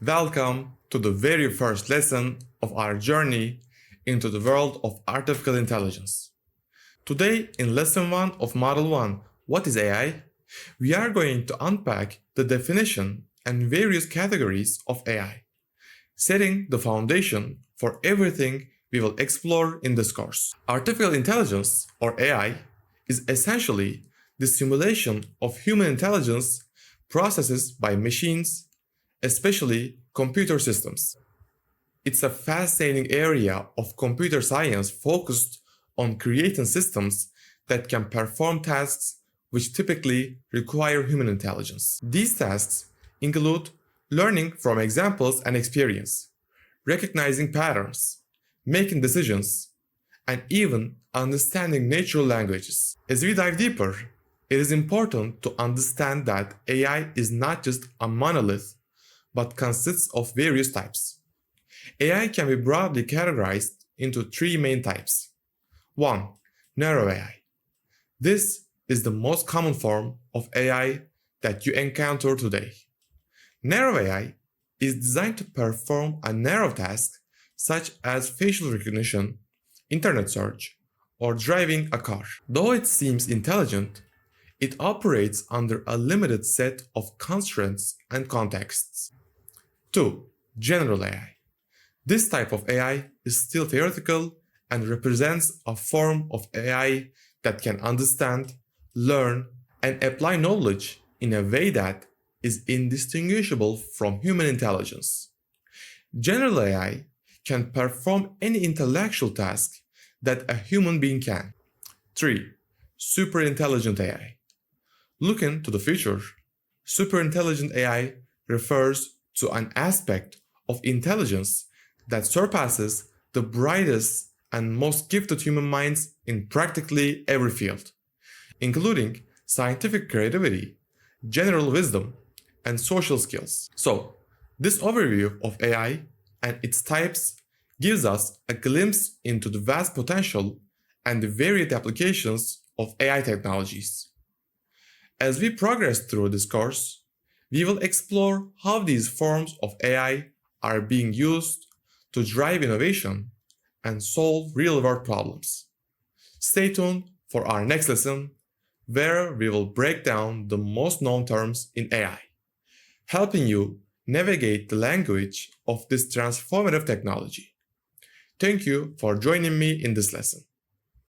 Welcome to the very first lesson of our journey into the world of artificial intelligence. Today, in Lesson 1 of Model 1, What is AI? We are going to unpack the definition and various categories of AI, setting the foundation for everything we will explore in this course. Artificial intelligence, or AI, is essentially the simulation of human intelligence processes by machines, especially computer systems. It's a fascinating area of computer science focused on creating systems that can perform tasks which typically require human intelligence. These tasks include learning from examples and experience, recognizing patterns, making decisions, and even understanding natural languages. As we dive deeper, it is important to understand that AI is not just a monolith, but consists of various types. AI can be broadly categorized into three main types. 1. Narrow AI. This is the most common form of AI that you encounter today. Narrow AI is designed to perform a narrow task such as facial recognition, internet search, or driving a car. Though it seems intelligent, it operates under a limited set of constraints and contexts. 2. General AI. This type of AI is still theoretical and represents a form of AI that can understand, learn, and apply knowledge in a way that is indistinguishable from human intelligence. General AI can perform any intellectual task that a human being can. 3. Superintelligent AI. Looking to the future, superintelligent AI refers to an aspect of intelligence that surpasses the brightest and most gifted human minds in practically every field, including scientific creativity, general wisdom, and social skills. So, this overview of AI and its types gives us a glimpse into the vast potential and the varied applications of AI technologies. As we progress through this course, we will explore how these forms of AI are being used to drive innovation and solve real-world problems. Stay tuned for our next lesson, where we will break down the most known terms in AI, helping you navigate the language of this transformative technology. Thank you for joining me in this lesson.